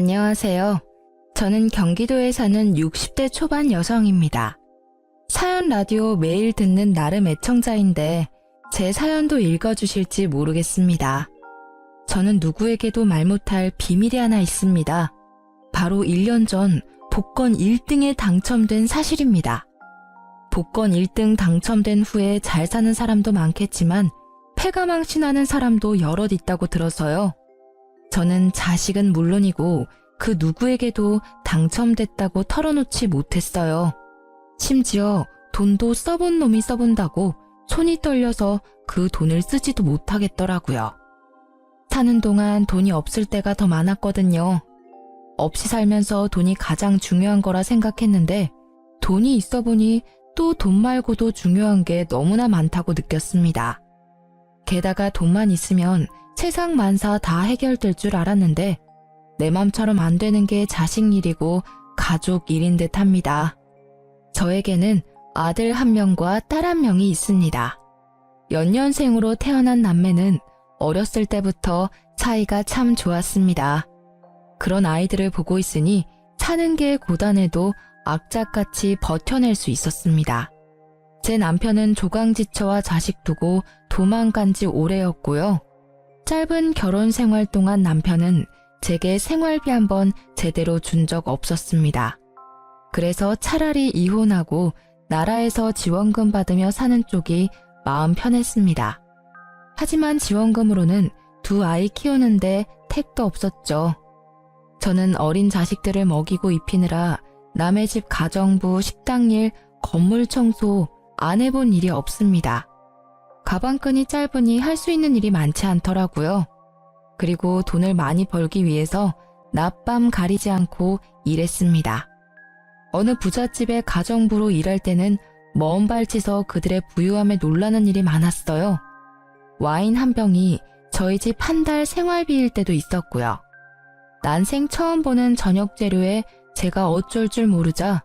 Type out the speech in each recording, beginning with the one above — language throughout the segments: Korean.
안녕하세요. 저는 경기도에 사는 60대 초반 여성입니다. 사연 라디오 매일 듣는 나름 애청자인데 제 사연도 읽어주실지 모르겠습니다. 저는 누구에게도 말 못할 비밀이 하나 있습니다. 바로 1년 전 복권 1등에 당첨된 사실입니다. 복권 1등 당첨된 후에 잘 사는 사람도 많겠지만 패가망신하는 사람도 여럿 있다고 들어서요. 저는 자식은 물론이고 그 누구에게도 당첨됐다고 털어놓지 못했어요. 심지어 돈도 써본 놈이 써본다고 손이 떨려서 그 돈을 쓰지도 못하겠더라고요. 사는 동안 돈이 없을 때가 더 많았거든요. 없이 살면서 돈이 가장 중요한 거라 생각했는데 돈이 있어 보니 또 돈 말고도 중요한 게 너무나 많다고 느꼈습니다. 게다가 돈만 있으면 세상 만사 다 해결될 줄 알았는데 내 맘처럼 안 되는 게 자식 일이고 가족 일인 듯 합니다. 저에게는 아들 1명과 딸 1명이 있습니다. 연년생으로 태어난 남매는 어렸을 때부터 사이가 참 좋았습니다. 그런 아이들을 보고 있으니 사는 게 고단해도 악착같이 버텨낼 수 있었습니다. 제 남편은 조강지처와 자식 두고 도망간 지 오래였고요. 짧은 결혼 생활 동안 남편은 제게 생활비 한번 제대로 준 적 없었습니다. 그래서 차라리 이혼하고 나라에서 지원금 받으며 사는 쪽이 마음 편했습니다. 하지만 지원금으로는 2 아이 키우는데 택도 없었죠. 저는 어린 자식들을 먹이고 입히느라 남의 집 가정부, 식당일, 건물 청소 안 해본 일이 없습니다. 가방끈이 짧으니 할 수 있는 일이 많지 않더라고요. 그리고 돈을 많이 벌기 위해서 낮밤 가리지 않고 일했습니다. 어느 부잣집의 가정부로 일할 때는 먼 발치서 그들의 부유함에 놀라는 일이 많았어요. 와인 한 병이 저희 집 한 달 생활비일 때도 있었고요. 난생 처음 보는 저녁 재료에 제가 어쩔 줄 모르자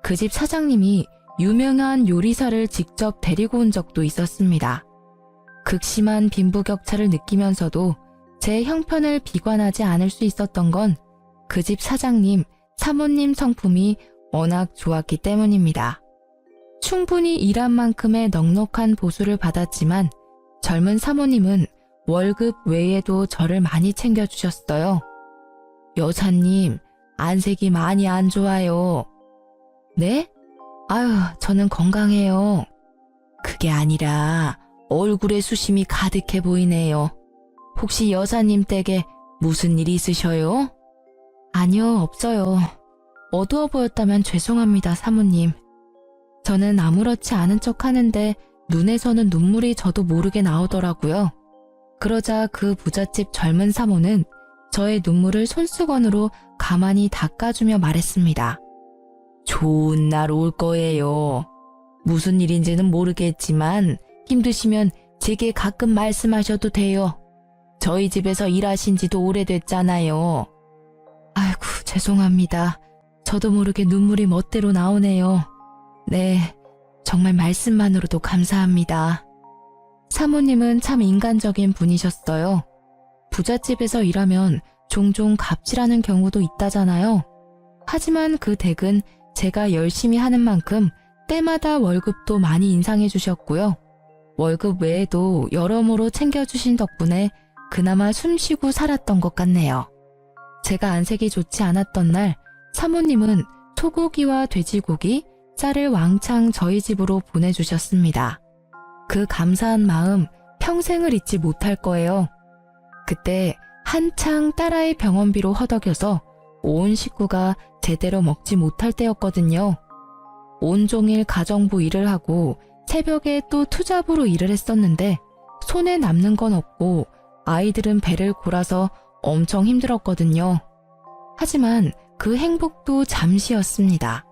그 집 사장님이 유명한 요리사를 직접 데리고 온 적도 있었습니다. 극심한 빈부격차를 느끼면서도 제 형편을 비관하지 않을 수 있었던 건 그 집 사장님, 사모님 성품이 워낙 좋았기 때문입니다. 충분히 일한 만큼의 넉넉한 보수를 받았지만 젊은 사모님은 월급 외에도 저를 많이 챙겨주셨어요. 여사님, 안색이 많이 안 좋아요. 네? 아유, 저는 건강해요. 그게 아니라 얼굴에 수심이 가득해 보이네요. 혹시 여사님 댁에 무슨 일이 있으셔요? 아니요, 없어요. 어두워 보였다면 죄송합니다, 사모님. 저는 아무렇지 않은 척 하는데 눈에서는 눈물이 저도 모르게 나오더라고요. 그러자 그 부잣집 젊은 사모는 저의 눈물을 손수건으로 가만히 닦아주며 말했습니다. 좋은 날 올 거예요. 무슨 일인지는 모르겠지만 힘드시면 제게 가끔 말씀하셔도 돼요. 저희 집에서 일하신 지도 오래됐잖아요. 아이고, 죄송합니다. 저도 모르게 눈물이 멋대로 나오네요. 네, 정말 말씀만으로도 감사합니다. 사모님은 참 인간적인 분이셨어요. 부잣집에서 일하면 종종 갑질하는 경우도 있다잖아요. 하지만 그 댁은 제가 열심히 하는 만큼 때마다 월급도 많이 인상해 주셨고요. 월급 외에도 여러모로 챙겨주신 덕분에 그나마 숨쉬고 살았던 것 같네요. 제가 안색이 좋지 않았던 날 사모님은 소고기와 돼지고기, 쌀을 왕창 저희 집으로 보내주셨습니다. 그 감사한 마음 평생을 잊지 못할 거예요. 그때 한창 딸아이 병원비로 허덕여서 온 식구가 제대로 먹지 못할 때였거든요. 온종일 가정부 일을 하고 새벽에 또 투잡으로 일을 했었는데 손에 남는 건 없고 아이들은 배를 골아서 엄청 힘들었거든요. 하지만 그 행복도 잠시였습니다.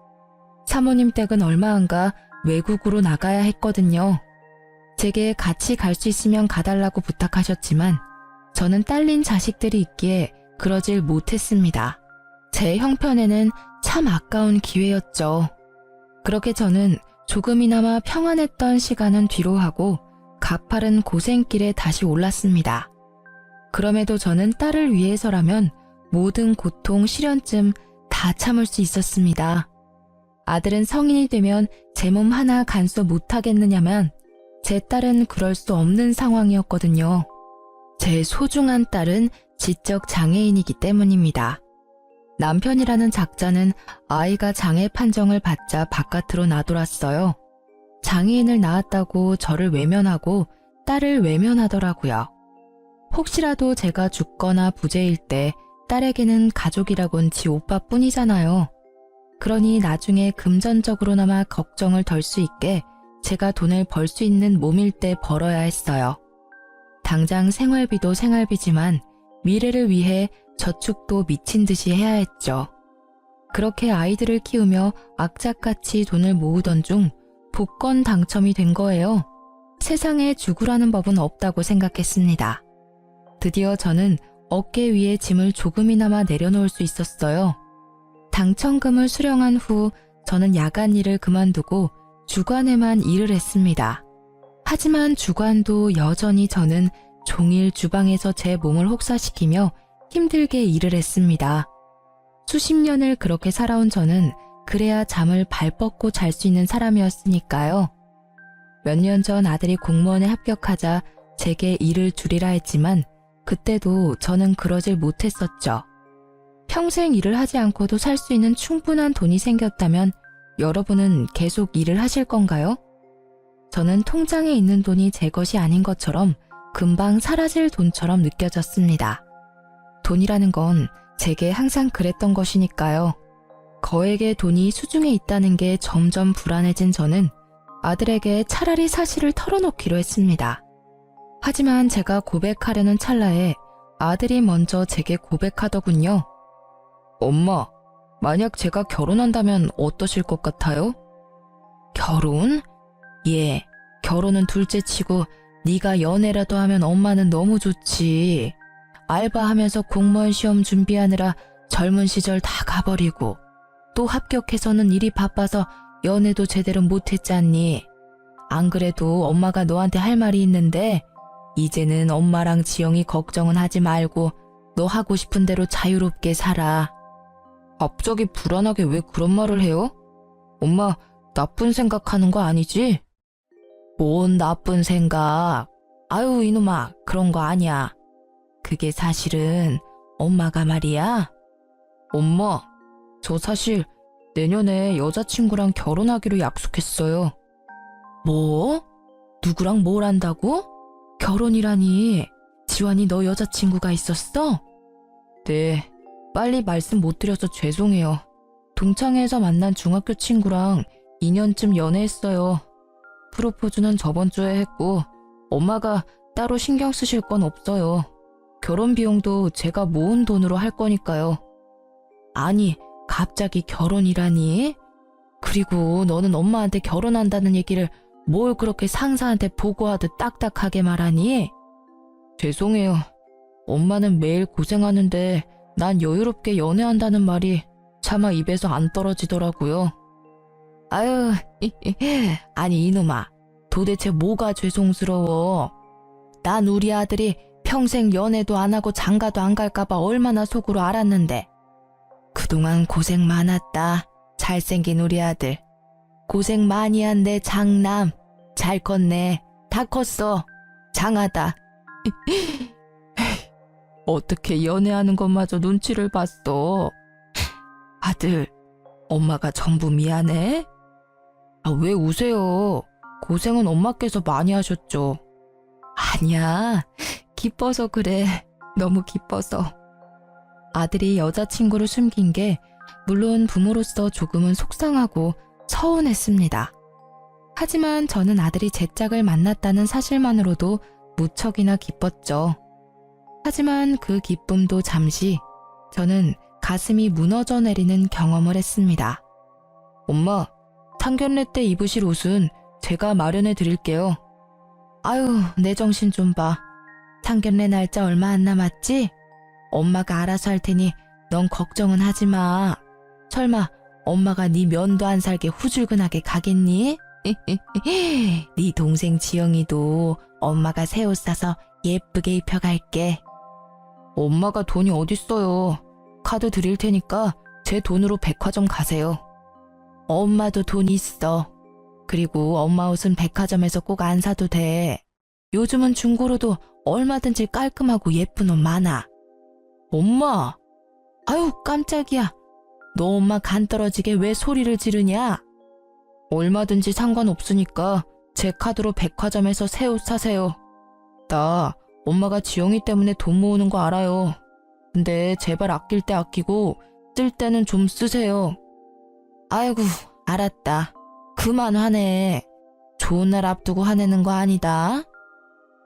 사모님 댁은 얼마 안가 외국으로 나가야 했거든요. 제게 같이 갈 수 있으면 가달라고 부탁하셨지만 저는 딸린 자식들이 있기에 그러질 못했습니다. 제 형편에는 참 아까운 기회였죠. 그렇게 저는 조금이나마 평안했던 시간은 뒤로 하고 가파른 고생길에 다시 올랐습니다. 그럼에도 저는 딸을 위해서라면 모든 고통, 시련쯤 다 참을 수 있었습니다. 아들은 성인이 되면 제 몸 하나 간수 못하겠느냐면 제 딸은 그럴 수 없는 상황이었거든요. 제 소중한 딸은 지적 장애인이기 때문입니다. 남편이라는 작자는 아이가 장애 판정을 받자 바깥으로 나돌았어요. 장애인을 낳았다고 저를 외면하고 딸을 외면하더라고요. 혹시라도 제가 죽거나 부재일 때 딸에게는 가족이라곤 지 오빠뿐이잖아요. 그러니 나중에 금전적으로나마 걱정을 덜 수 있게 제가 돈을 벌 수 있는 몸일 때 벌어야 했어요. 당장 생활비도 생활비지만 미래를 위해 저축도 미친 듯이 해야 했죠. 그렇게 아이들을 키우며 악착같이 돈을 모으던 중 복권 당첨이 된 거예요. 세상에 죽으라는 법은 없다고 생각했습니다. 드디어 저는 어깨 위에 짐을 조금이나마 내려놓을 수 있었어요. 당첨금을 수령한 후 저는 야간 일을 그만두고 주간에만 일을 했습니다. 하지만 주간도 여전히 저는 종일 주방에서 제 몸을 혹사시키며 힘들게 일을 했습니다. 수십 년을 그렇게 살아온 저는 그래야 잠을 발 뻗고 잘 수 있는 사람이었으니까요. 몇 년 전 아들이 공무원에 합격하자 제게 일을 줄이라 했지만 그때도 저는 그러질 못했었죠. 평생 일을 하지 않고도 살 수 있는 충분한 돈이 생겼다면 여러분은 계속 일을 하실 건가요? 저는 통장에 있는 돈이 제 것이 아닌 것처럼 금방 사라질 돈처럼 느껴졌습니다. 돈이라는 건 제게 항상 그랬던 것이니까요. 거액의 돈이 수중에 있다는 게 점점 불안해진 저는 아들에게 차라리 사실을 털어놓기로 했습니다. 하지만 제가 고백하려는 찰나에 아들이 먼저 제게 고백하더군요. 엄마, 만약 제가 결혼한다면 어떠실 것 같아요? 결혼? 예, 결혼은 둘째치고 네가 연애라도 하면 엄마는 너무 좋지. 알바하면서 공무원 시험 준비하느라 젊은 시절 다 가버리고 또 합격해서는 일이 바빠서 연애도 제대로 못했잖니. 안 그래도 엄마가 너한테 할 말이 있는데 이제는 엄마랑 지영이 걱정은 하지 말고 너 하고 싶은 대로 자유롭게 살아. 갑자기 불안하게 왜 그런 말을 해요? 엄마, 나쁜 생각하는 거 아니지? 뭔 나쁜 생각. 아유, 이놈아, 그런 거 아니야. 그게 사실은 엄마가 말이야. 엄마, 저 사실 내년에 여자친구랑 결혼하기로 약속했어요. 뭐? 누구랑 뭘 한다고? 결혼이라니. 지환이 너 여자친구가 있었어? 네, 빨리 말씀 못 드려서 죄송해요. 동창회에서 만난 중학교 친구랑 2년쯤 연애했어요. 프로포즈는 저번 주에 했고 엄마가 따로 신경 쓰실 건 없어요. 결혼 비용도 제가 모은 돈으로 할 거니까요. 아니, 갑자기 결혼이라니? 그리고 너는 엄마한테 결혼한다는 얘기를 뭘 그렇게 상사한테 보고하듯 딱딱하게 말하니? 죄송해요. 엄마는 매일 고생하는데 난 여유롭게 연애한다는 말이 차마 입에서 안 떨어지더라고요. 아유, 아니 이놈아, 도대체 뭐가 죄송스러워? 난 우리 아들이 평생 연애도 안 하고 장가도 안 갈까봐 얼마나 속으로 알았는데. 그동안 고생 많았다. 잘생긴 우리 아들. 고생 많이 한 내 장남. 잘 컸네. 다 컸어. 장하다. 어떻게 연애하는 것마저 눈치를 봤어. 아들, 엄마가 전부 미안해? 아, 왜 우세요? 고생은 엄마께서 많이 하셨죠. 아니야, 기뻐서 그래. 너무 기뻐서. 아들이 여자친구를 숨긴 게 물론 부모로서 조금은 속상하고 서운했습니다. 하지만 저는 아들이 제 짝을 만났다는 사실만으로도 무척이나 기뻤죠. 하지만 그 기쁨도 잠시 저는 가슴이 무너져 내리는 경험을 했습니다. 엄마, 상견례 때 입으실 옷은 제가 마련해 드릴게요. 아유, 내 정신 좀 봐. 상견례 날짜 얼마 안 남았지? 엄마가 알아서 할 테니 넌 걱정은 하지 마. 설마 엄마가 네 면도 안 살게 후줄근하게 가겠니? 네 동생 지영이도 엄마가 새 옷 사서 예쁘게 입혀갈게. 엄마가 돈이 어딨어요. 카드 드릴 테니까 제 돈으로 백화점 가세요. 엄마도 돈 있어. 그리고 엄마 옷은 백화점에서 꼭 안 사도 돼. 요즘은 중고로도 얼마든지 깔끔하고 예쁜 옷 많아. 엄마! 아유, 깜짝이야. 너 엄마 간 떨어지게 왜 소리를 지르냐? 얼마든지 상관없으니까 제 카드로 백화점에서 새 옷 사세요. 나 엄마가 지영이 때문에 돈 모으는 거 알아요. 근데 제발 아낄 때 아끼고 쓸 때는 좀 쓰세요. 아이고, 알았다. 그만 화내. 좋은 날 앞두고 화내는 거 아니다.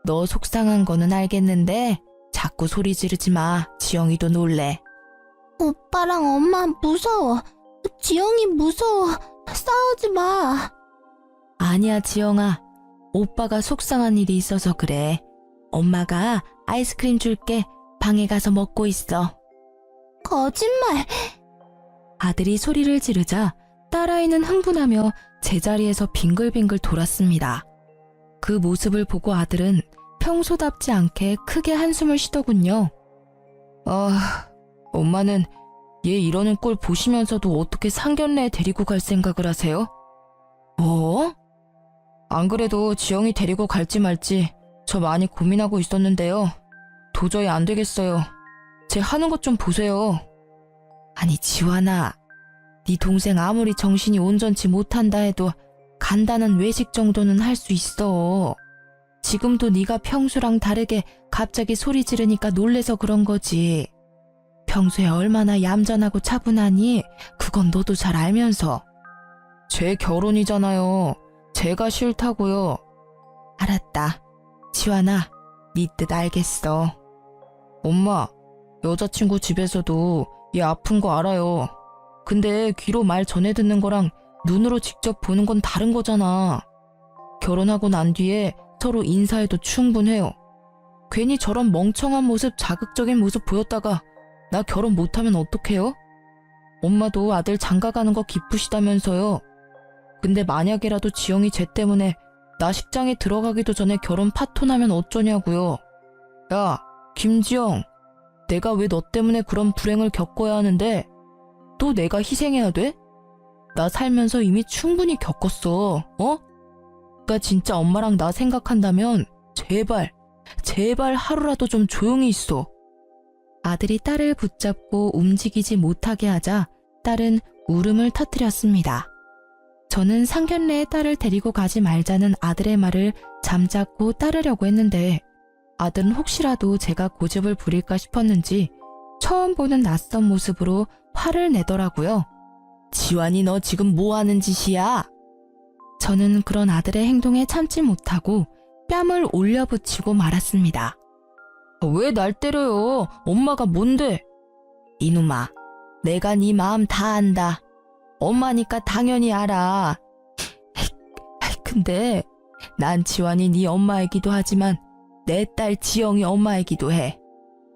너 속상한 거는 알겠는데 자꾸 소리 지르지 마. 지영이도 놀래. 오빠랑 엄마 무서워. 지영이 무서워. 싸우지 마. 아니야, 지영아. 오빠가 속상한 일이 있어서 그래. 엄마가 아이스크림 줄게. 방에 가서 먹고 있어. 거짓말. 아들이 소리를 지르자 딸아이는 흥분하며 제자리에서 빙글빙글 돌았습니다. 그 모습을 보고 아들은 평소답지 않게 크게 한숨을 쉬더군요. 아, 엄마는 얘 이러는 꼴 보시면서도 어떻게 상견례에 데리고 갈 생각을 하세요? 안 그래도 지영이 데리고 갈지 말지 저 많이 고민하고 있었는데요. 도저히 안 되겠어요. 제 하는 것 좀 보세요. 아니, 지환아. 네 동생 아무리 정신이 온전치 못한다 해도 간단한 외식 정도는 할 수 있어. 지금도 네가 평소랑 다르게 갑자기 소리 지르니까 놀래서 그런 거지. 평소에 얼마나 얌전하고 차분하니 그건 너도 잘 알면서. 제 결혼이잖아요. 제가 싫다고요. 알았다. 지환아, 네 뜻 알겠어. 엄마, 여자친구 집에서도 얘 아픈 거 알아요. 근데 귀로 말 전해 듣는 거랑 눈으로 직접 보는 건 다른 거잖아. 결혼하고 난 뒤에 서로 인사해도 충분해요. 괜히 저런 멍청한 모습, 자극적인 모습 보였다가 나 결혼 못하면 어떡해요? 엄마도 아들 장가가는 거 기쁘시다면서요. 근데 만약에라도 지영이 쟤 때문에 나 식장에 들어가기도 전에 결혼 파토나면 어쩌냐고요. 야, 김지영, 내가 왜 너 때문에 그런 불행을 겪어야 하는데 또 내가 희생해야 돼? 나 살면서 이미 충분히 겪었어. 그러니까 진짜 엄마랑 나 생각한다면 제발 하루라도 좀 조용히 있어. 아들이 딸을 붙잡고 움직이지 못하게 하자 딸은 울음을 터뜨렸습니다. 저는 상견례에 딸을 데리고 가지 말자는 아들의 말을 잠자코 따르려고 했는데 아들은 혹시라도 제가 고집을 부릴까 싶었는지 처음 보는 낯선 모습으로 화를 내더라고요. 지환이 너 지금 뭐 하는 짓이야? 저는 그런 아들의 행동에 참지 못하고 뺨을 올려붙이고 말았습니다. 왜 날 때려요? 엄마가 뭔데? 이놈아, 내가 네 마음 다 안다. 엄마니까 당연히 알아. 근데 난 지환이 네 엄마이기도 하지만 내 딸 지영이 엄마이기도 해.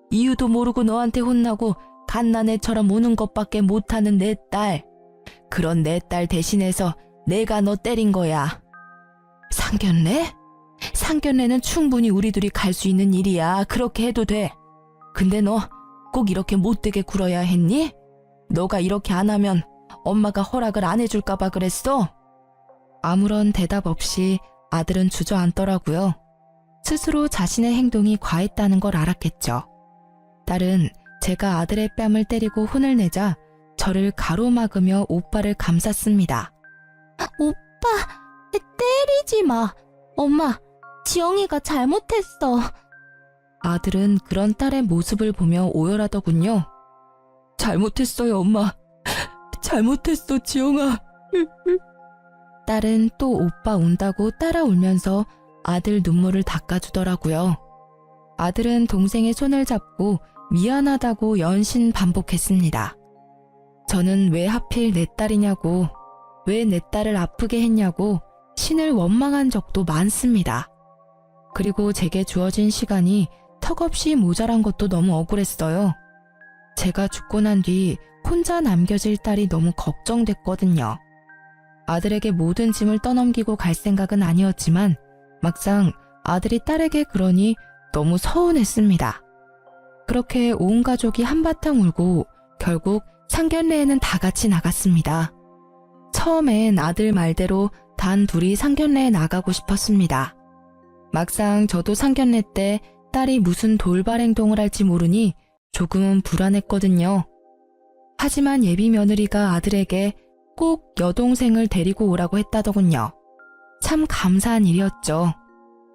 이유도 모르고 너한테 혼나고 갓난애처럼 우는 것밖에 못하는 내 딸. 그런 내 딸 대신해서 내가 너 때린 거야. 상견례? 상견례는 충분히 우리 둘이 갈 수 있는 일이야. 그렇게 해도 돼. 근데 너 꼭 이렇게 못되게 굴어야 했니? 너가 이렇게 안 하면 엄마가 허락을 안 해줄까 봐 그랬어? 아무런 대답 없이 아들은 주저앉더라고요. 스스로 자신의 행동이 과했다는 걸 알았겠죠. 딸은 제가 아들의 뺨을 때리고 혼을 내자 저를 가로막으며 오빠를 감쌌습니다. 오빠, 때리지 마. 엄마, 지영이가 잘못했어. 아들은 그런 딸의 모습을 보며 오열하더군요. 잘못했어요, 엄마. 잘못했어, 지영아. 딸은 또 오빠 운다고 따라 울면서 아들 눈물을 닦아주더라고요. 아들은 동생의 손을 잡고 미안하다고 연신 반복했습니다. 저는 왜 하필 내 딸이냐고, 왜 내 딸을 아프게 했냐고 신을 원망한 적도 많습니다. 그리고 제게 주어진 시간이 턱없이 모자란 것도 너무 억울했어요. 제가 죽고 난 뒤 혼자 남겨질 딸이 너무 걱정됐거든요. 아들에게 모든 짐을 떠넘기고 갈 생각은 아니었지만 막상 아들이 딸에게 그러니 너무 서운했습니다. 그렇게 온 가족이 한바탕 울고 결국 상견례에는 다 같이 나갔습니다. 처음엔 아들 말대로 단 둘이 상견례에 나가고 싶었습니다. 막상 저도 상견례 때 딸이 무슨 돌발 행동을 할지 모르니 조금은 불안했거든요. 하지만 예비 며느리가 아들에게 꼭 여동생을 데리고 오라고 했다더군요. 참 감사한 일이었죠.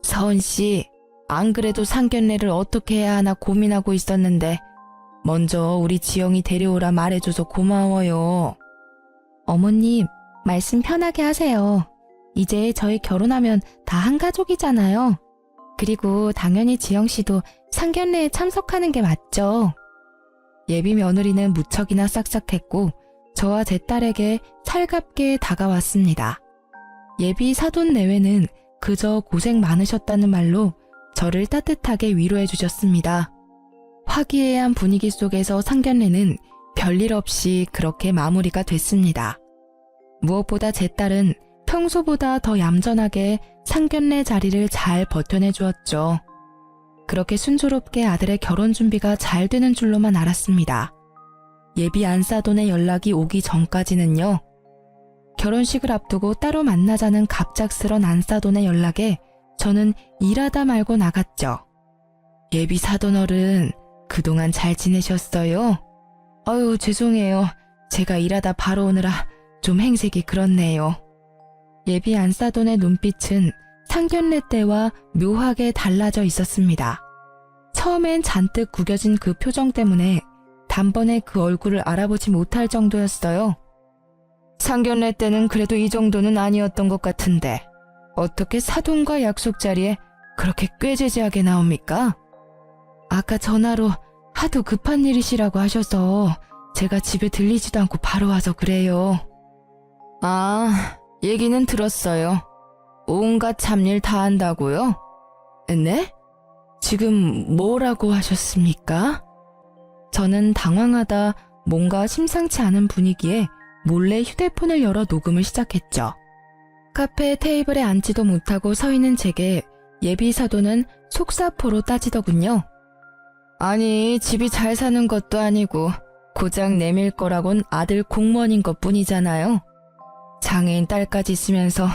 서은 씨, 안 그래도 상견례를 어떻게 해야 하나 고민하고 있었는데 먼저 우리 지영이 데려오라 말해줘서 고마워요. 어머님, 말씀 편하게 하세요. 이제 저희 결혼하면 다 한 가족이잖아요. 그리고 당연히 지영 씨도 상견례에 참석하는 게 맞죠. 예비 며느리는 무척이나 싹싹했고 저와 제 딸에게 살갑게 다가왔습니다. 예비 사돈 내외는 그저 고생 많으셨다는 말로 저를 따뜻하게 위로해 주셨습니다. 화기애애한 분위기 속에서 상견례는 별일 없이 그렇게 마무리가 됐습니다. 무엇보다 제 딸은 평소보다 더 얌전하게 상견례 자리를 잘 버텨내 주었죠. 그렇게 순조롭게 아들의 결혼 준비가 잘 되는 줄로만 알았습니다. 예비 안사돈의 연락이 오기 전까지는요. 결혼식을 앞두고 따로 만나자는 갑작스런 안사돈의 연락에 저는 일하다 말고 나갔죠. 예비 사돈어른, 그동안 잘 지내셨어요? 아유, 죄송해요. 제가 일하다 바로 오느라 좀 행색이 그렇네요. 예비 안사돈의 눈빛은 상견례 때와 묘하게 달라져 있었습니다. 처음엔 잔뜩 구겨진 그 표정 때문에 단번에 그 얼굴을 알아보지 못할 정도였어요. 상견례 때는 그래도 이 정도는 아니었던 것 같은데 어떻게 사돈과 약속 자리에 그렇게 꾀지지하게 나옵니까? 아까 전화로 하도 급한 일이시라고 하셔서 제가 집에 들리지도 않고 바로 와서 그래요. 아, 얘기는 들었어요. 온갖 잡일 다 한다고요? 네? 지금 뭐라고 하셨습니까? 저는 당황하다 뭔가 심상치 않은 분위기에 몰래 휴대폰을 열어 녹음을 시작했죠. 카페 테이블에 앉지도 못하고 서 있는 제게 예비 사돈은 속사포로 따지더군요. 아니, 집이 잘 사는 것도 아니고 고장 내밀 거라곤 아들 공무원인 것 뿐이잖아요. 장애인 딸까지 있으면서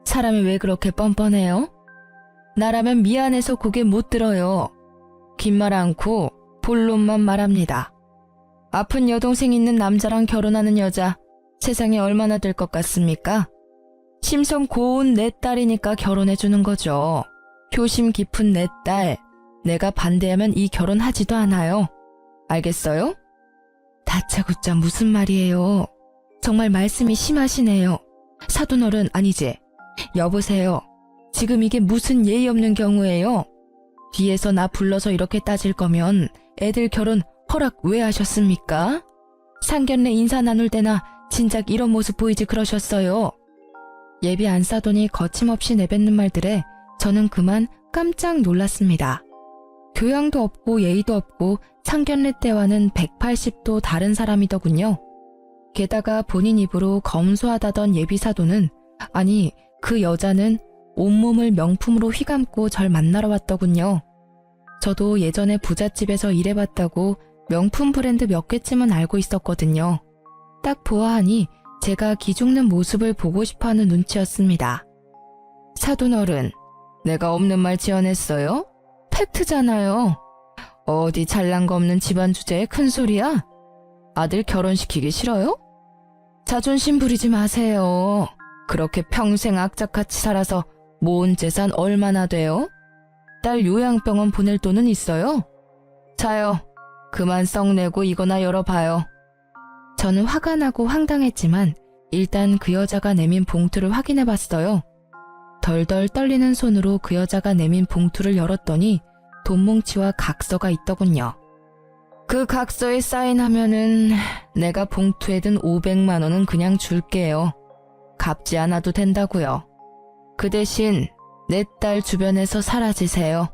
사람이 왜 그렇게 뻔뻔해요? 나라면 미안해서 고개 못 들어요. 긴 말 않고 본론만 말합니다. 아픈 여동생 있는 남자랑 결혼하는 여자 세상에 얼마나 될 것 같습니까? 심성 고운 내 딸이니까 결혼해주는 거죠. 효심 깊은 내 딸, 내가 반대하면 이 결혼 하지도 않아요. 알겠어요? 다짜고짜 무슨 말이에요. 정말 말씀이 심하시네요. 사돈어른 아니지? 여보세요. 지금 이게 무슨 예의 없는 경우예요? 뒤에서 나 불러서 이렇게 따질 거면 애들 결혼 허락 왜 하셨습니까? 상견례 인사 나눌 때나 진작 이런 모습 보이지 그러셨어요. 예비 안사돈이 거침없이 내뱉는 말들에 저는 그만 깜짝 놀랐습니다. 교양도 없고 예의도 없고 상견례 때와는 180도 다른 사람이더군요. 게다가 본인 입으로 검소하다던 예비 사돈은 아니 그 여자는 온몸을 명품으로 휘감고 절 만나러 왔더군요. 저도 예전에 부잣집에서 일해봤다고 명품 브랜드 몇 개쯤은 알고 있었거든요. 딱 보아하니 제가 기죽는 모습을 보고 싶어하는 눈치였습니다. 사돈어른, 내가 없는 말 지어냈어요? 팩트잖아요. 어디 잘난 거 없는 집안 주제에 큰 소리야? 아들 결혼시키기 싫어요? 자존심 부리지 마세요. 그렇게 평생 악착같이 살아서 모은 재산 얼마나 돼요? 딸 요양병원 보낼 돈은 있어요? 자요. 그만 썩내고 이거나 열어봐요. 저는 화가 나고 황당했지만 일단 그 여자가 내민 봉투를 확인해봤어요. 덜덜 떨리는 손으로 그 여자가 내민 봉투를 열었더니 돈뭉치와 각서가 있더군요. 그 각서에 사인하면은 내가 봉투에 든 500만 원은 그냥 줄게요. 갚지 않아도 된다고요. 그 대신 내 딸 주변에서 사라지세요.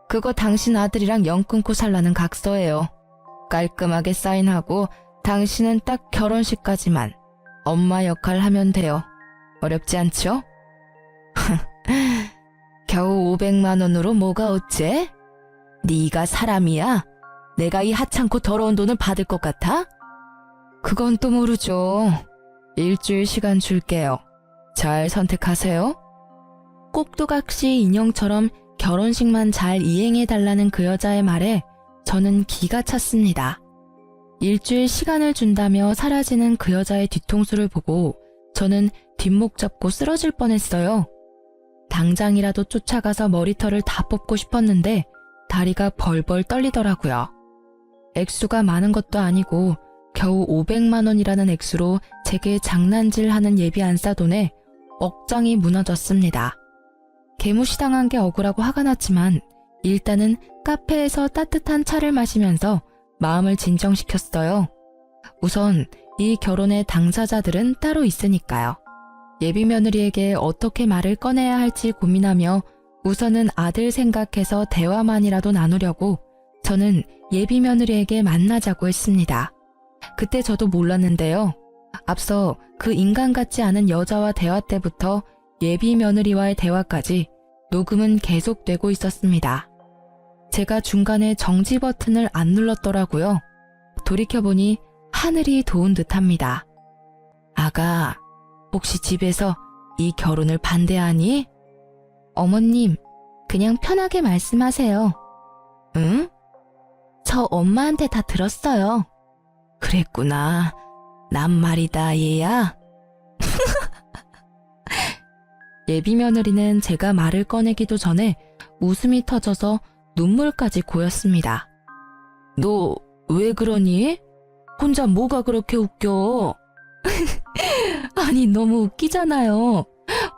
그거 당신 아들이랑 연 끊고 살라는 각서예요. 깔끔하게 사인하고 당신은 딱 결혼식까지만 엄마 역할 하면 돼요. 어렵지 않죠? 겨우 500만 원으로 뭐가 어째? 네가 사람이야? 내가 이 하찮고 더러운 돈을 받을 것 같아? 그건 또 모르죠. 일주일 시간 줄게요. 잘 선택하세요. 꼭두각시 인형처럼 결혼식만 잘 이행해달라는 그 여자의 말에 저는 기가 찼습니다. 일주일 시간을 준다며 사라지는 그 여자의 뒤통수를 보고 저는 뒷목 잡고 쓰러질 뻔했어요. 당장이라도 쫓아가서 머리털을 다 뽑고 싶었는데 다리가 벌벌 떨리더라고요. 액수가 많은 것도 아니고 겨우 500만 원이라는 액수로 제게 장난질하는 예비 안사돈에 억장이 무너졌습니다. 개무시당한 게 억울하고 화가 났지만 일단은 카페에서 따뜻한 차를 마시면서 마음을 진정시켰어요. 우선 이 결혼의 당사자들은 따로 있으니까요. 예비 며느리에게 어떻게 말을 꺼내야 할지 고민하며 우선은 아들 생각해서 대화만이라도 나누려고 저는 예비 며느리에게 만나자고 했습니다. 그때 저도 몰랐는데요. 앞서 그 인간 같지 않은 여자와 대화 때부터 예비 며느리와의 대화까지 녹음은 계속되고 있었습니다. 제가 중간에 정지 버튼을 안 눌렀더라고요. 돌이켜보니 하늘이 도운 듯합니다. 아가, 혹시 집에서 이 결혼을 반대하니? 어머님, 그냥 편하게 말씀하세요. 응? 저 엄마한테 다 들었어요. 그랬구나. 난 말이다, 얘야. 예비 며느리는 제가 말을 꺼내기도 전에 웃음이 터져서 눈물까지 고였습니다. 너 왜 그러니? 혼자 뭐가 그렇게 웃겨? 아니, 너무 웃기잖아요.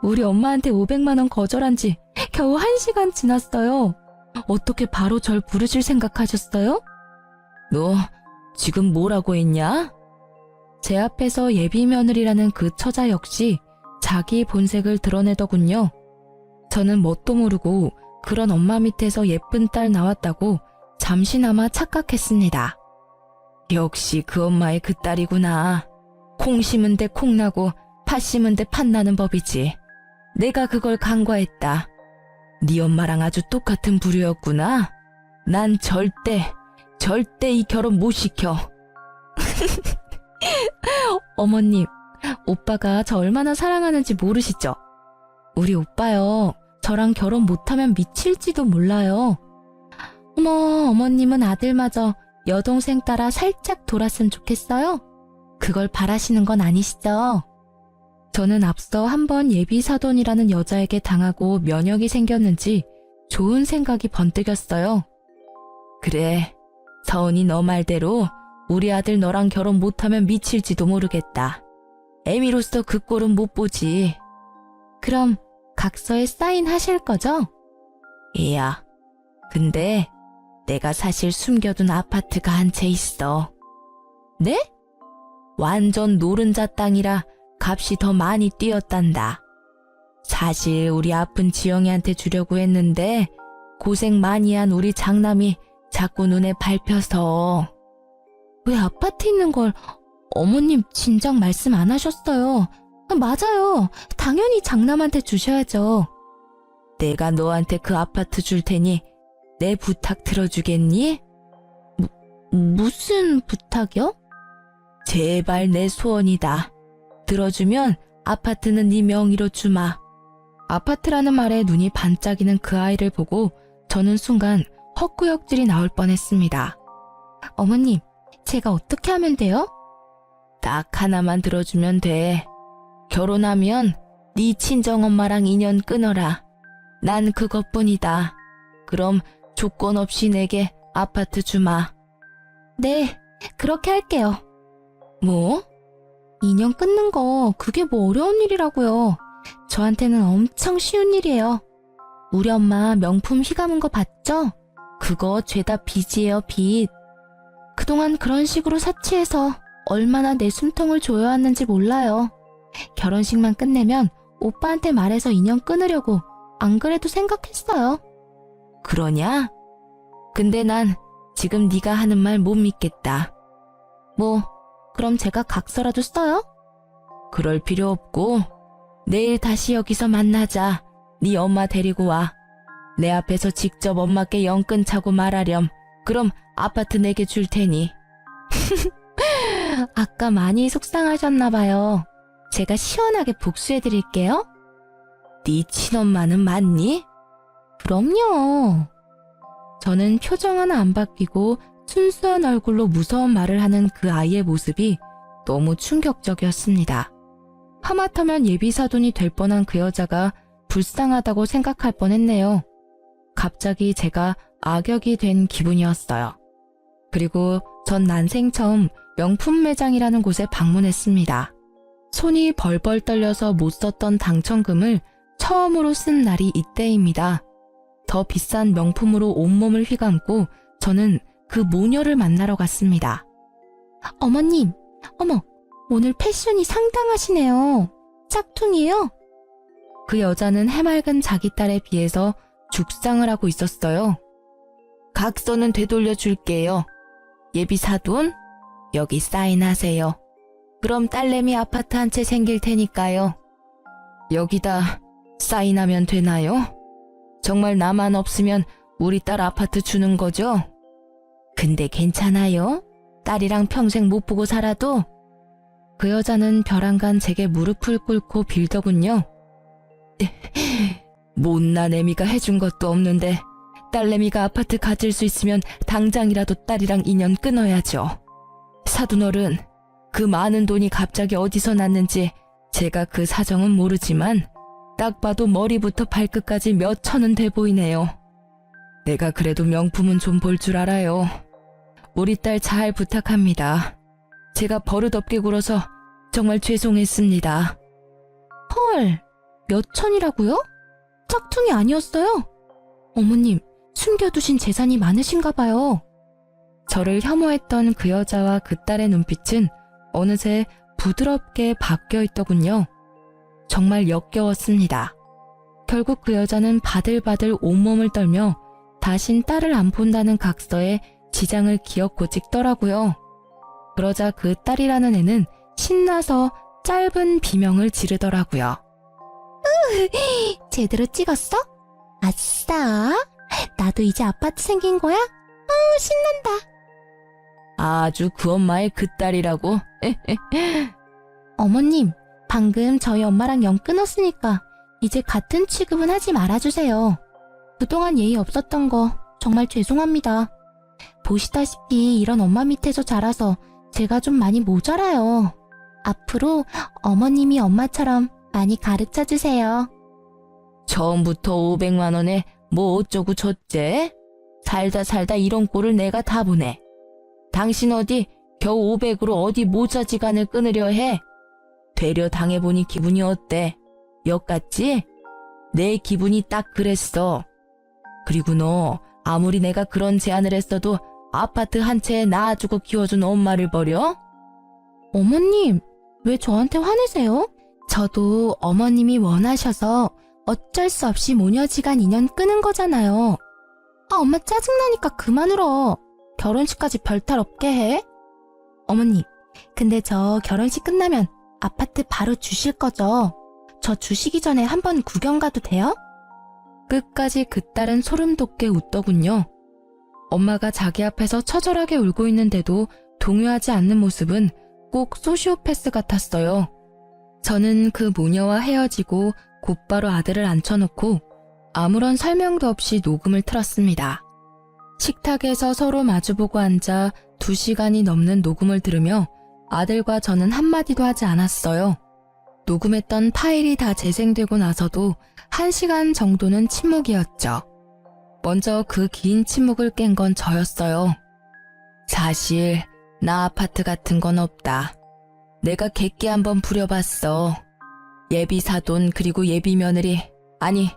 우리 엄마한테 500만 원 거절한 지 겨우 1시간 지났어요. 어떻게 바로 절 부르실 생각하셨어요? 너 지금 뭐라고 했냐? 제 앞에서 예비 며느리라는 그 처자 역시 자기 본색을 드러내더군요. 저는 뭣도 모르고 그런 엄마 밑에서 예쁜 딸 나왔다고 잠시나마 착각했습니다. 역시 그 엄마의 그 딸이구나. 콩 심은 데 콩 나고 팥 심은 데 팥 나는 법이지. 내가 그걸 간과했다. 네 엄마랑 아주 똑같은 부류였구나. 난 절대 이 결혼 못 시켜. 어머님, 오빠가 저 얼마나 사랑하는지 모르시죠? 우리 오빠요, 저랑 결혼 못하면 미칠지도 몰라요. 어머, 어머님은 아들마저 여동생 따라 살짝 돌았으면 좋겠어요? 그걸 바라시는 건 아니시죠? 저는 앞서 한번 예비 사돈이라는 여자에게 당하고 면역이 생겼는지 좋은 생각이 번뜩였어요. 그래, 서은이 너 말대로 우리 아들 너랑 결혼 못하면 미칠지도 모르겠다. 애미로서 그 꼴은 못 보지. 그럼 각서에 사인하실 거죠? 얘야, 근데 내가 사실 숨겨둔 아파트가 한 채 있어. 네? 완전 노른자 땅이라 값이 더 많이 뛰었단다. 사실 우리 아픈 지영이한테 주려고 했는데 고생 많이 한 우리 장남이 자꾸 눈에 밟혀서. 왜 아파트 있는 걸 어머님 진작 말씀 안 하셨어요. 맞아요. 당연히 장남한테 주셔야죠. 내가 너한테 그 아파트 줄 테니 내 부탁 들어주겠니? 무슨 부탁이요? 제발 내 소원이다. 들어주면 아파트는 네 명의로 주마. 아파트라는 말에 눈이 반짝이는 그 아이를 보고 저는 순간 헛구역질이 나올 뻔했습니다. 어머님, 제가 어떻게 하면 돼요? 딱 하나만 들어주면 돼. 결혼하면 네 친정엄마랑 인연 끊어라. 난 그것뿐이다. 그럼 조건 없이 내게 아파트 주마. 네, 그렇게 할게요. 뭐? 인연 끊는 거 그게 뭐 어려운 일이라고요. 저한테는 엄청 쉬운 일이에요. 우리 엄마 명품 휘감은 거 봤죠? 그거 죄다 빚이에요, 빚. 그동안 그런 식으로 사치해서 얼마나 내 숨통을 조여왔는지 몰라요. 결혼식만 끝내면 오빠한테 말해서 인연 끊으려고 안 그래도 생각했어요. 그러냐? 근데 난 지금 네가 하는 말 못 믿겠다. 뭐, 그럼 제가 각서라도 써요? 그럴 필요 없고 내일 다시 여기서 만나자. 네 엄마 데리고 와. 내 앞에서 직접 엄마께 연 끊자고 말하렴. 그럼 아파트 내게 줄 테니. 아까 많이 속상하셨나봐요. 제가 시원하게 복수해드릴게요. 네 친엄마는 맞니? 그럼요. 저는 표정 하나 안 바뀌고 순수한 얼굴로 무서운 말을 하는 그 아이의 모습이 너무 충격적이었습니다. 하마터면 예비사돈이 될 뻔한 그 여자가 불쌍하다고 생각할 뻔했네요. 갑자기 제가 악역이 된 기분이었어요. 그리고 전 난생 처음 명품 매장이라는 곳에 방문했습니다. 손이 벌벌 떨려서 못 썼던 당첨금을 처음으로 쓴 날이 이때입니다. 더 비싼 명품으로 온몸을 휘감고 저는 그 모녀를 만나러 갔습니다. 어머님, 어머, 오늘 패션이 상당하시네요. 짝퉁이에요? 그 여자는 해맑은 자기 딸에 비해서 죽상을 하고 있었어요. 각서는 되돌려 줄게요. 예비 사돈, 여기 사인하세요. 그럼 딸내미 아파트 한 채 생길 테니까요. 여기다 사인하면 되나요? 정말 나만 없으면 우리 딸 아파트 주는 거죠? 근데 괜찮아요? 딸이랑 평생 못 보고 살아도? 그 여자는 벼랑간 제게 무릎을 꿇고 빌더군요. 못난 애미가 해준 것도 없는데 딸내미가 아파트 가질 수 있으면 당장이라도 딸이랑 인연 끊어야죠. 사돈어른, 그 많은 돈이 갑자기 어디서 났는지 제가 그 사정은 모르지만 딱 봐도 머리부터 발끝까지 몇 천은 돼 보이네요. 내가 그래도 명품은 좀 볼 줄 알아요. 우리 딸 잘 부탁합니다. 제가 버릇없게 굴어서 정말 죄송했습니다. 헐, 몇 천이라고요? 짝퉁이 아니었어요? 어머님, 숨겨두신 재산이 많으신가 봐요. 저를 혐오했던 그 여자와 그 딸의 눈빛은 어느새 부드럽게 바뀌어 있더군요. 정말 역겨웠습니다. 결국 그 여자는 바들바들 온몸을 떨며 다신 딸을 안 본다는 각서에 지장을 기어코 찍더라고요. 그러자 그 딸이라는 애는 신나서 짧은 비명을 지르더라고요. 제대로 찍었어? 아싸! 나도 이제 아파트 생긴 거야? 신난다. 아주 그 엄마의 그 딸이라고? 어머님, 방금 저희 엄마랑 연 끊었으니까 이제 같은 취급은 하지 말아주세요. 그동안 예의 없었던 거 정말 죄송합니다. 보시다시피 이런 엄마 밑에서 자라서 제가 좀 많이 모자라요. 앞으로 어머님이 엄마처럼 많이 가르쳐주세요. 처음부터 500만 원에 뭐 어쩌고 줬제? 살다 이런 꼴을 내가 다 보네. 당신 어디 겨우 500으로 어디 모자지간을 끊으려 해? 되려 당해보니 기분이 어때? 역 같지? 내 기분이 딱 그랬어. 그리고 너 아무리 내가 그런 제안을 했어도 아파트 한 채에 낳아주고 키워준 엄마를 버려? 어머님, 왜 저한테 화내세요? 저도 어머님이 원하셔서 어쩔 수 없이 모녀지간 인연 끊은 거잖아요. 엄마 짜증나니까 그만 울어. 결혼식까지 별탈 없게 해. 어머님, 근데 저 결혼식 끝나면 아파트 바로 주실 거죠? 저 주시기 전에 한번 구경 가도 돼요? 끝까지 그 딸은 소름 돋게 웃더군요. 엄마가 자기 앞에서 처절하게 울고 있는데도 동요하지 않는 모습은 꼭 소시오패스 같았어요. 저는 그 모녀와 헤어지고 곧바로 아들을 앉혀놓고 아무런 설명도 없이 녹음을 틀었습니다. 식탁에서 서로 마주보고 앉아 2시간이 넘는 녹음을 들으며 아들과 저는 한마디도 하지 않았어요. 녹음했던 파일이 다 재생되고 나서도 1시간 정도는 침묵이었죠. 먼저 그 긴 침묵을 깬 건 저였어요. 사실 나 아파트 같은 건 없다. 내가 객기 한번 부려봤어. 예비 사돈 그리고 예비 며느리, 아니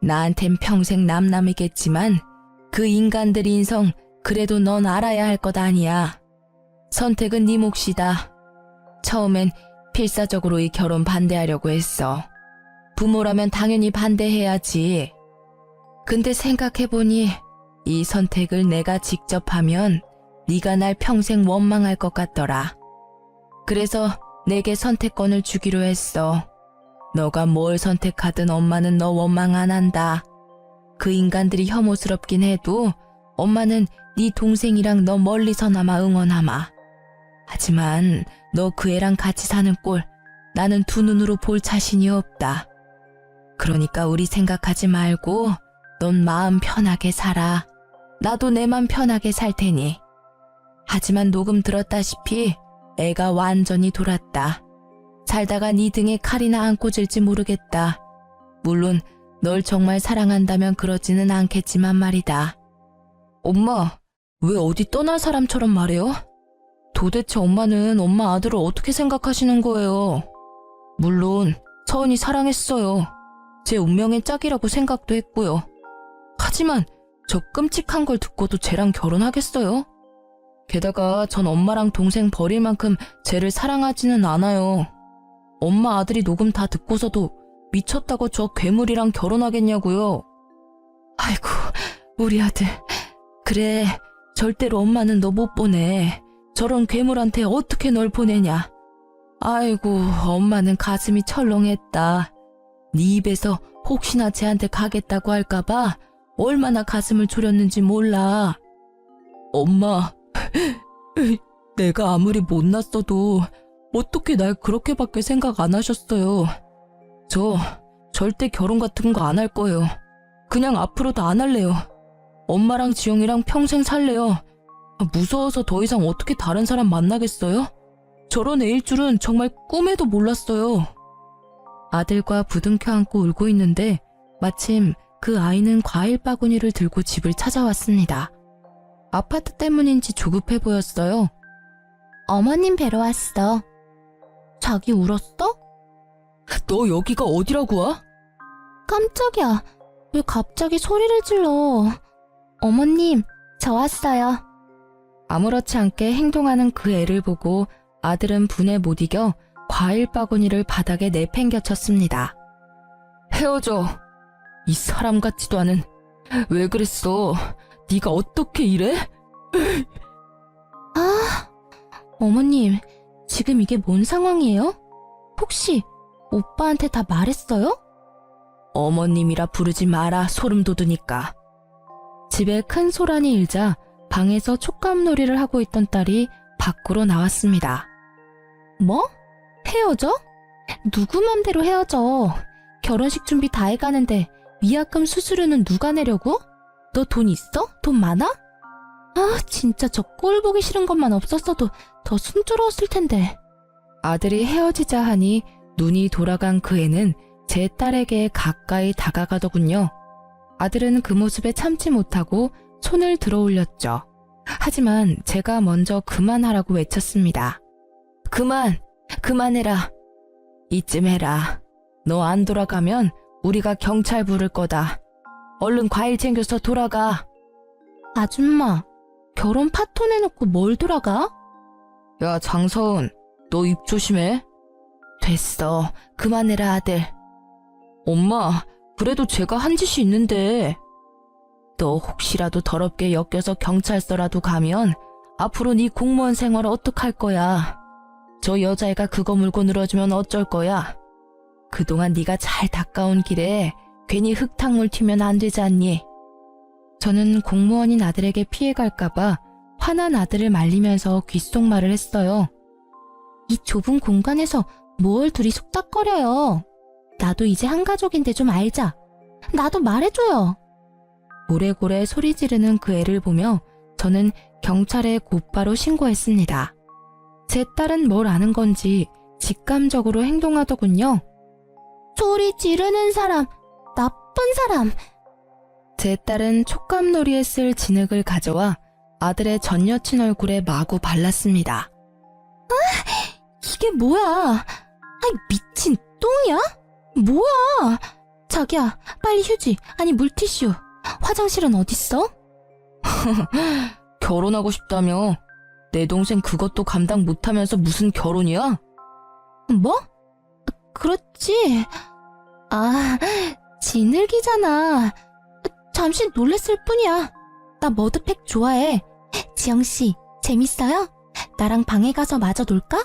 나한텐 평생 남남이겠지만 그 인간들 인성 그래도 넌 알아야 할 것 아니야. 선택은 네 몫이다. 처음엔 필사적으로 이 결혼 반대하려고 했어. 부모라면 당연히 반대해야지. 근데 생각해보니 이 선택을 내가 직접 하면 네가 날 평생 원망할 것 같더라. 그래서 내게 선택권을 주기로 했어. 너가 뭘 선택하든 엄마는 너 원망 안 한다. 그 인간들이 혐오스럽긴 해도 엄마는 네 동생이랑 너 멀리서나마 응원하마. 하지만 너 그 애랑 같이 사는 꼴 나는 두 눈으로 볼 자신이 없다. 그러니까 우리 생각하지 말고 넌 마음 편하게 살아. 나도 내 맘 편하게 살 테니. 하지만 녹음 들었다시피 애가 완전히 돌았다. 살다가 네 등에 칼이나 안 꽂을지 모르겠다. 물론 널 정말 사랑한다면 그러지는 않겠지만 말이다. 엄마, 왜 어디 떠날 사람처럼 말해요? 도대체 엄마는 엄마 아들을 어떻게 생각하시는 거예요? 물론 서은이 사랑했어요. 제 운명의 짝이라고 생각도 했고요. 하지만 저 끔찍한 걸 듣고도 쟤랑 결혼하겠어요? 게다가 전 엄마랑 동생 버릴 만큼 쟤를 사랑하지는 않아요. 엄마 아들이 녹음 다 듣고서도 미쳤다고 저 괴물이랑 결혼하겠냐고요. 아이고, 우리 아들. 그래, 절대로 엄마는 너 못 보내. 저런 괴물한테 어떻게 널 보내냐. 아이고, 엄마는 가슴이 철렁했다. 네 입에서 혹시나 쟤한테 가겠다고 할까봐 얼마나 가슴을 졸였는지 몰라. 엄마, 내가 아무리 못났어도 어떻게 날 그렇게밖에 생각 안 하셨어요. 저 절대 결혼 같은 거 안 할 거예요. 그냥 앞으로도 안 할래요. 엄마랑 지영이랑 평생 살래요. 무서워서 더 이상 어떻게 다른 사람 만나겠어요? 저런 애일 줄은 정말 꿈에도 몰랐어요. 아들과 부둥켜 안고 울고 있는데 마침 그 아이는 과일 바구니를 들고 집을 찾아왔습니다. 아파트 때문인지 조급해 보였어요. 어머님 뵈러 왔어. 자기 울었어? 너 여기가 어디라고 와? 깜짝이야. 왜 갑자기 소리를 질러? 어머님, 저 왔어요. 아무렇지 않게 행동하는 그 애를 보고 아들은 분에 못 이겨 과일 바구니를 바닥에 내팽겨쳤습니다. 헤어져. 이 사람 같지도 않은. 왜 그랬어? 네가 어떻게 이래? 어머님, 지금 이게 뭔 상황이에요? 혹시 오빠한테 다 말했어요? 어머님이라 부르지 마라, 소름 돋으니까. 집에 큰 소란이 일자 방에서 촉감놀이를 하고 있던 딸이 밖으로 나왔습니다. 뭐? 헤어져? 누구 맘대로 헤어져? 결혼식 준비 다 해가는데 위약금 수수료는 누가 내려고? 너 돈 있어? 돈 많아? 아, 진짜 저 꼴 보기 싫은 것만 없었어도 더 순조로웠을 텐데. 아들이 헤어지자 하니 눈이 돌아간 그 애는 제 딸에게 가까이 다가가더군요. 아들은 그 모습에 참지 못하고 손을 들어 올렸죠. 하지만 제가 먼저 그만하라고 외쳤습니다. 그만해라. 이쯤 해라. 너 안 돌아가면 우리가 경찰 부를 거다. 얼른 과일 챙겨서 돌아가. 아줌마, 결혼 파토 내놓고 뭘 돌아가? 야, 장서은, 너 입 조심해. 됐어. 그만해라, 아들. 엄마, 그래도 제가 한 짓이 있는데. 너 혹시라도 더럽게 엮여서 경찰서라도 가면 앞으로 네 공무원 생활 어떡할 거야. 저 여자애가 그거 물고 늘어지면 어쩔 거야. 그동안 네가 잘 닦아온 길에 괜히 흙탕물 튀면 안 되지 않니? 저는 공무원인 아들에게 피해갈까봐 화난 아들을 말리면서 귓속말을 했어요. 이 좁은 공간에서 뭘 둘이 속닥거려요. 나도 이제 한 가족인데 좀 알자. 나도 말해줘요. 고래고래 소리 지르는 그 애를 보며 저는 경찰에 곧바로 신고했습니다. 제 딸은 뭘 아는 건지 직감적으로 행동하더군요. 소리 지르는 사람, 나쁜 사람. 제 딸은 촉감놀이에 쓸 진흙을 가져와 아들의 전 여친 얼굴에 마구 발랐습니다. 이게 뭐야? 아이, 미친 똥이야? 뭐야? 자기야, 빨리 휴지, 아니 물티슈. 화장실은 어딨어? 결혼하고 싶다며. 내 동생 그것도 감당 못하면서 무슨 결혼이야? 뭐? 그렇지. 아, 진흙이잖아. 잠시 놀랬을 뿐이야. 나 머드팩 좋아해. 지영씨, 재밌어요? 나랑 방에 가서 마저 놀까?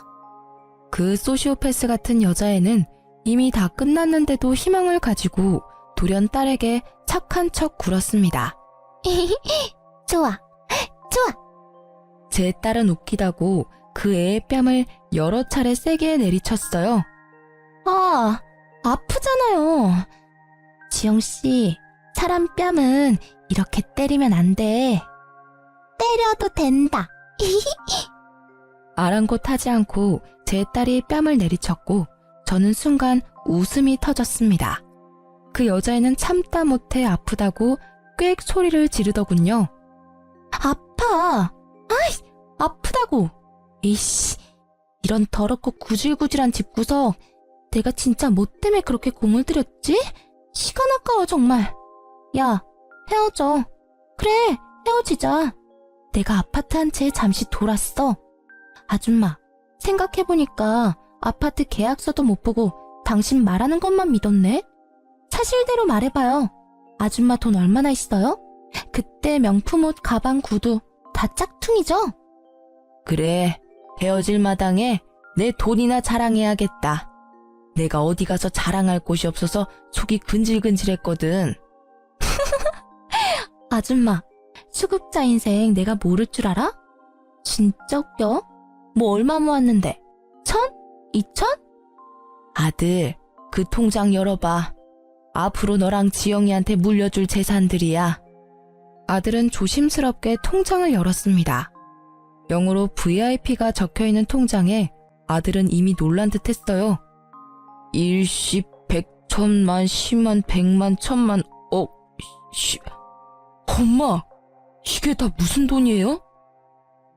그 소시오패스 같은 여자애는 이미 다 끝났는데도 희망을 가지고 돌연 딸에게 착한 척 굴었습니다. 좋아. 제 딸은 웃기다고 그 애의 뺨을 여러 차례 세게 내리쳤어요. 아, 아프잖아요. 지영씨, 사람 뺨은 이렇게 때리면 안 돼. 때려도 된다. 아랑곳하지 않고 제 딸이 뺨을 내리쳤고 저는 순간 웃음이 터졌습니다. 그 여자애는 참다 못해 아프다고 꽥 소리를 지르더군요. 아파. 아이, 아프다고. 이씨, 이런 더럽고 구질구질한 집구석. 내가 진짜 뭐 때문에 그렇게 공을 들였지? 시간 아까워 정말. 야, 헤어져. 그래, 헤어지자. 내가 아파트 한 채 잠시 돌았어. 아줌마, 생각해보니까 아파트 계약서도 못 보고 당신 말하는 것만 믿었네? 사실대로 말해봐요. 아줌마 돈 얼마나 있어요? 그때 명품 옷, 가방, 구두 다 짝퉁이죠? 그래, 헤어질 마당에 내 돈이나 자랑해야겠다. 내가 어디 가서 자랑할 곳이 없어서 속이 근질근질했거든. 아줌마, 수급자 인생 내가 모를 줄 알아? 진짜 웃겨? 뭐 얼마 모았는데? 1,000? 2,000? 아들, 그 통장 열어봐. 앞으로 너랑 지영이한테 물려줄 재산들이야. 아들은 조심스럽게 통장을 열었습니다. 영어로 VIP가 적혀있는 통장에 아들은 이미 놀란 듯 했어요. 일십, 백, 천만, 십만, 백만, 천만, 엄마, 이게 다 무슨 돈이에요?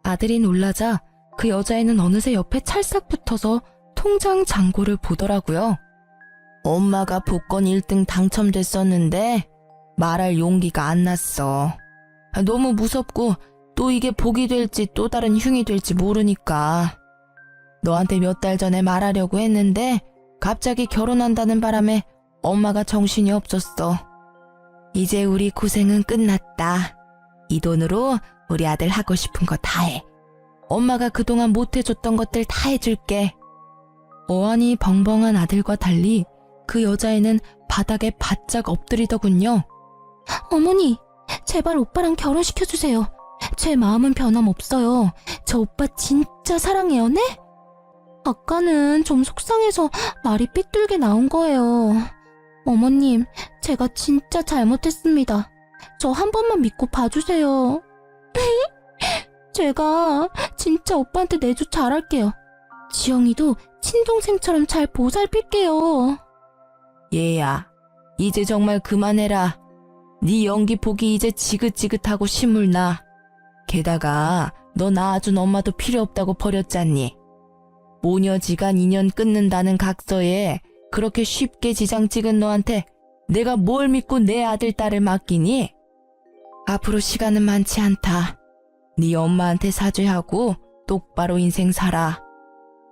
아들이 놀라자 그 여자애는 어느새 옆에 찰싹 붙어서 통장 잔고를 보더라고요. 엄마가 복권 1등 당첨됐었는데 말할 용기가 안 났어. 너무 무섭고 또 이게 복이 될지 또 다른 흉이 될지 모르니까. 너한테 몇 달 전에 말하려고 했는데 갑자기 결혼한다는 바람에 엄마가 정신이 없었어. 이제 우리 고생은 끝났다. 이 돈으로 우리 아들 하고 싶은 거 다 해. 엄마가 그동안 못 해줬던 것들 다 해줄게. 어안이 벙벙한 아들과 달리 그 여자애는 바닥에 바짝 엎드리더군요. 어머니, 제발 오빠랑 결혼시켜주세요. 제 마음은 변함없어요. 저 오빠 진짜 사랑해요, 네? 아까는 좀 속상해서 말이 삐뚤게 나온 거예요. 어머님, 제가 진짜 잘못했습니다. 저 한 번만 믿고 봐주세요. 제가 진짜 오빠한테 내조 잘할게요. 지영이도 친동생처럼 잘 보살필게요. 얘야, 이제 정말 그만해라. 네 연기 보기 이제 지긋지긋하고 신물나. 게다가 너 낳아준 엄마도 필요 없다고 버렸잖니. 모녀지간 인연 끊는다는 각서에 그렇게 쉽게 지장 찍은 너한테 내가 뭘 믿고 내 아들 딸을 맡기니? 앞으로 시간은 많지 않다. 네 엄마한테 사죄하고 똑바로 인생 살아.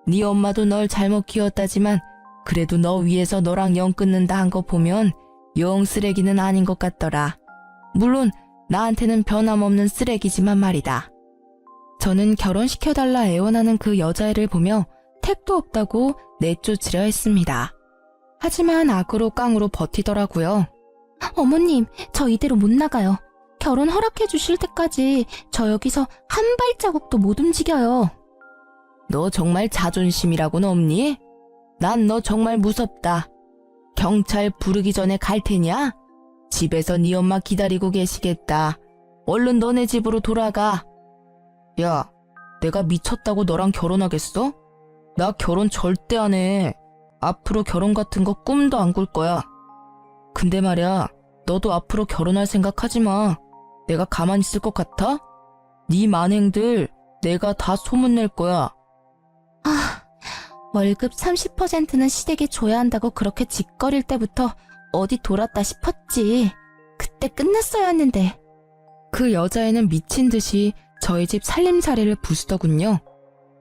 네 엄마도 널 잘못 키웠다지만 그래도 너 위해서 너랑 연 끊는다 한 거 보면 영 쓰레기는 아닌 것 같더라. 물론 나한테는 변함없는 쓰레기지만 말이다. 저는 결혼시켜달라 애원하는 그 여자애를 보며 택도 없다고 내쫓으려 했습니다. 하지만 악으로 깡으로 버티더라고요. 어머님, 저 이대로 못 나가요. 결혼 허락해 주실 때까지 저 여기서 한 발자국도 못 움직여요. 너 정말 자존심이라고는 없니? 난 너 정말 무섭다. 경찰 부르기 전에 갈 테냐? 집에서 네 엄마 기다리고 계시겠다. 얼른 너네 집으로 돌아가. 야, 내가 미쳤다고 너랑 결혼하겠어? 나 결혼 절대 안 해. 앞으로 결혼 같은 거 꿈도 안 꿀 거야. 근데 말야, 너도 앞으로 결혼할 생각하지 마. 내가 가만히 있을 것 같아? 네 만행들 내가 다 소문낼 거야. 월급 30%는 시댁에 줘야 한다고 그렇게 짓거릴 때부터 어디 돌았다 싶었지. 그때 끝났어야 했는데. 그 여자애는 미친 듯이 저희 집 살림살이를 부수더군요.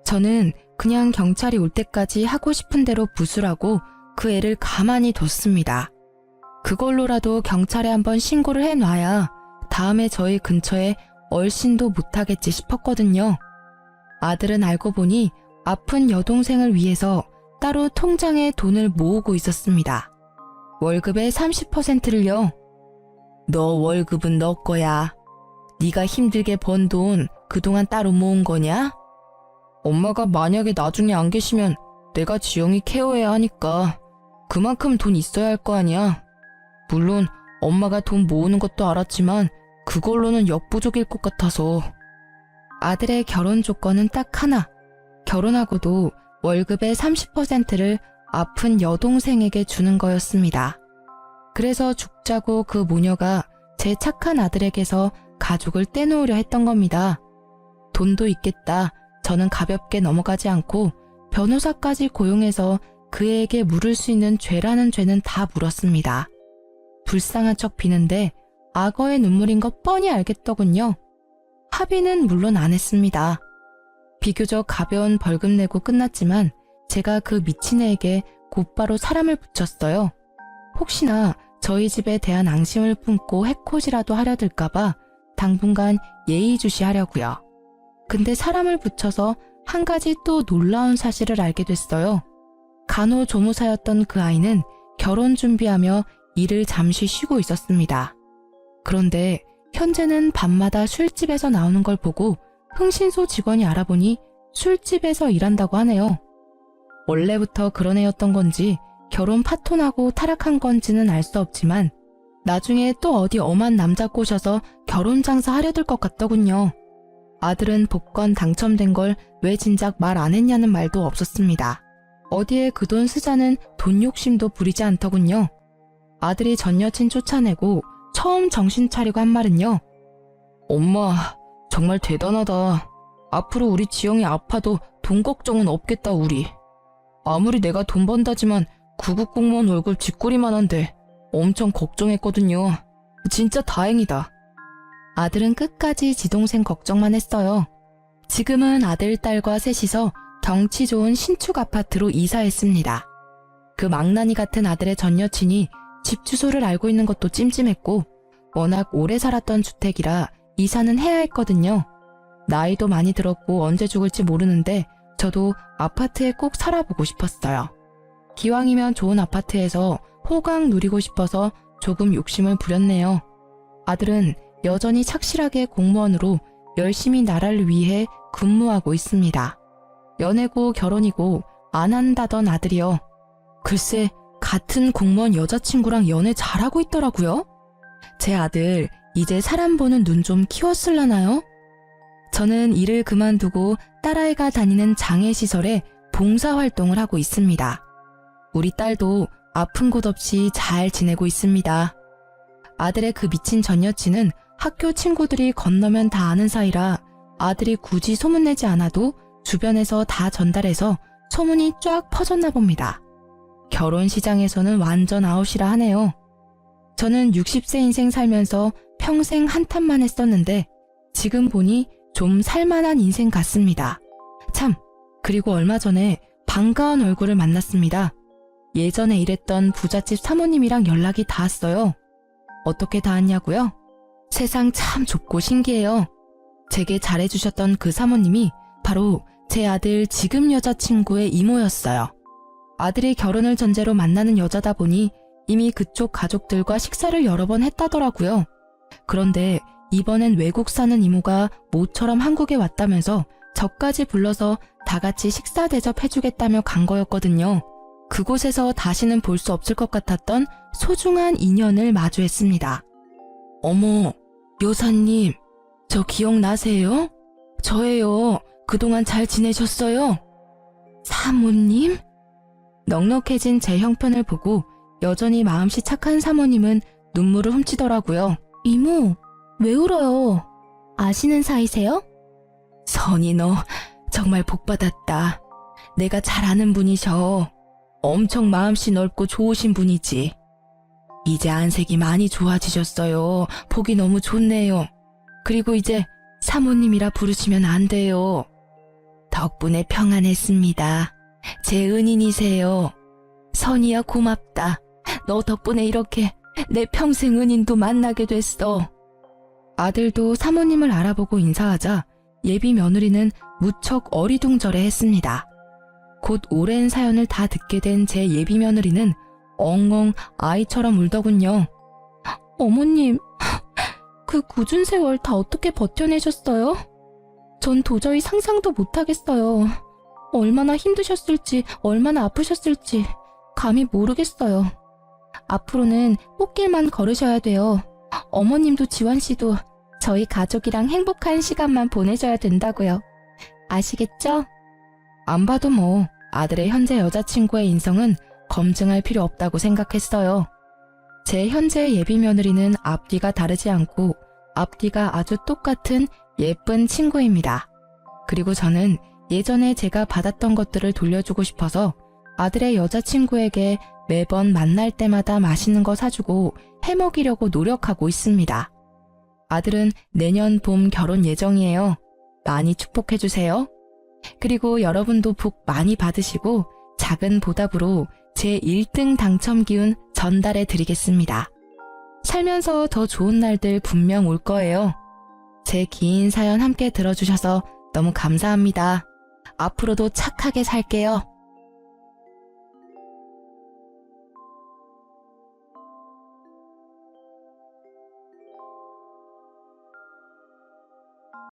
저는 그냥 경찰이 올 때까지 하고 싶은 대로 부수라고 그 애를 가만히 뒀습니다. 그걸로라도 경찰에 한번 신고를 해놔야 다음에 저희 근처에 얼씬도 못하겠지 싶었거든요. 아들은 알고 보니 아픈 여동생을 위해서 따로 통장에 돈을 모으고 있었습니다. 월급의 30%를요. 너 월급은 너 거야. 네가 힘들게 번 돈 그동안 따로 모은 거냐? 엄마가 만약에 나중에 안 계시면 내가 지영이 케어해야 하니까 그만큼 돈 있어야 할 거 아니야. 물론 엄마가 돈 모으는 것도 알았지만 그걸로는 역부족일 것 같아서. 아들의 결혼 조건은 딱 하나. 결혼하고도 월급의 30%를 아픈 여동생에게 주는 거였습니다. 그래서 죽자고 그 모녀가 제 착한 아들에게서 가족을 떼놓으려 했던 겁니다. 돈도 있겠다. 저는 가볍게 넘어가지 않고 변호사까지 고용해서 그에게 물을 수 있는 죄라는 죄는 다 물었습니다. 불쌍한 척 비는데 악어의 눈물인 거 뻔히 알겠더군요. 합의는 물론 안 했습니다. 비교적 가벼운 벌금 내고 끝났지만 제가 그 미친 애에게 곧바로 사람을 붙였어요. 혹시나 저희 집에 대한 앙심을 품고 해코지라도 하려 들까봐 당분간 예의주시하려고요. 근데 사람을 붙여서 한 가지 또 놀라운 사실을 알게 됐어요. 간호조무사였던 그 아이는 결혼 준비하며 일을 잠시 쉬고 있었습니다. 그런데 현재는 밤마다 술집에서 나오는 걸 보고 흥신소 직원이 알아보니 술집에서 일한다고 하네요. 원래부터 그런 애였던 건지 결혼 파토나고 타락한 건지는 알 수 없지만 나중에 또 어디 엄한 남자 꼬셔서 결혼 장사 하려들 것 같더군요. 아들은 복권 당첨된 걸 왜 진작 말 안 했냐는 말도 없었습니다. 어디에 그 돈 쓰자는 돈 욕심도 부리지 않더군요. 아들이 전 여친 쫓아내고 처음 정신 차리고 한 말은요. 엄마, 정말 대단하다. 앞으로 우리 지영이 아파도 돈 걱정은 없겠다 우리. 아무리 내가 돈 번다지만 구급 공무원 월급 쥐꼬리만 한데 엄청 걱정했거든요. 진짜 다행이다. 아들은 끝까지 지 동생 걱정만 했어요. 지금은 아들, 딸과 셋이서 경치 좋은 신축 아파트로 이사했습니다. 그 망나니 같은 아들의 전 여친이 집 주소를 알고 있는 것도 찜찜했고 워낙 오래 살았던 주택이라 이사는 해야 했거든요. 나이도 많이 들었고 언제 죽을지 모르는데 저도 아파트에 꼭 살아보고 싶었어요. 기왕이면 좋은 아파트에서 호강 누리고 싶어서 조금 욕심을 부렸네요. 아들은 여전히 착실하게 공무원으로 열심히 나라를 위해 근무하고 있습니다. 연애고 결혼이고 안 한다던 아들이요. 글쎄 같은 공무원 여자친구랑 연애 잘하고 있더라고요. 제 아들 이제 사람 보는 눈 좀 키웠을라나요? 저는 일을 그만두고 딸아이가 다니는 장애시설에 봉사활동을 하고 있습니다. 우리 딸도 아픈 곳 없이 잘 지내고 있습니다. 아들의 그 미친 전 여친은 학교 친구들이 건너면 다 아는 사이라 아들이 굳이 소문내지 않아도 주변에서 다 전달해서 소문이 쫙 퍼졌나 봅니다. 결혼 시장에서는 완전 아웃이라 하네요. 저는 60세 인생 살면서 평생 한탄만 했었는데 지금 보니 좀 살만한 인생 같습니다. 참, 그리고 얼마 전에 반가운 얼굴을 만났습니다. 예전에 일했던 부잣집 사모님이랑 연락이 닿았어요. 어떻게 닿았냐고요? 세상 참 좁고 신기해요. 제게 잘해주셨던 그 사모님이 바로 제 아들 지금 여자친구의 이모였어요. 아들이 결혼을 전제로 만나는 여자다 보니 이미 그쪽 가족들과 식사를 여러 번 했다더라고요. 그런데 이번엔 외국 사는 이모가 모처럼 한국에 왔다면서 저까지 불러서 다 같이 식사 대접해주겠다며 간 거였거든요. 그곳에서 다시는 볼 수 없을 것 같았던 소중한 인연을 마주했습니다. 어머, 여사님, 저 기억나세요? 저예요. 그동안 잘 지내셨어요? 사모님? 넉넉해진 제 형편을 보고 여전히 마음씨 착한 사모님은 눈물을 훔치더라고요. 이모, 왜 울어요? 아시는 사이세요? 선이 너 정말 복받았다. 내가 잘 아는 분이셔. 엄청 마음씨 넓고 좋으신 분이지. 이제 안색이 많이 좋아지셨어요. 보기 너무 좋네요. 그리고 이제 사모님이라 부르시면 안 돼요. 덕분에 평안했습니다. 제 은인이세요. 선이야 고맙다. 너 덕분에 이렇게 내 평생 은인도 만나게 됐어. 아들도 사모님을 알아보고 인사하자 예비 며느리는 무척 어리둥절해 했습니다. 곧 오랜 사연을 다 듣게 된 제 예비 며느리는 엉엉 아이처럼 울더군요. 어머님, 그 굳은 세월 다 어떻게 버텨내셨어요? 전 도저히 상상도 못하겠어요. 얼마나 힘드셨을지, 얼마나 아프셨을지 감히 모르겠어요. 앞으로는 꽃길만 걸으셔야 돼요. 어머님도 지환씨도 저희 가족이랑 행복한 시간만 보내셔야 된다고요. 아시겠죠? 안 봐도 뭐 아들의 현재 여자친구의 인성은 검증할 필요 없다고 생각했어요. 제 현재 예비 며느리는 앞뒤가 다르지 않고 앞뒤가 아주 똑같은 예쁜 친구입니다. 그리고 저는 예전에 제가 받았던 것들을 돌려주고 싶어서 아들의 여자친구에게 매번 만날 때마다 맛있는 거 사주고 해먹이려고 노력하고 있습니다. 아들은 내년 봄 결혼 예정이에요. 많이 축복해주세요. 그리고 여러분도 복 많이 받으시고 작은 보답으로 제 1등 당첨 기운 전달해 드리겠습니다. 살면서 더 좋은 날들 분명 올 거예요. 제 긴 사연 함께 들어주셔서 너무 감사합니다. 앞으로도 착하게 살게요.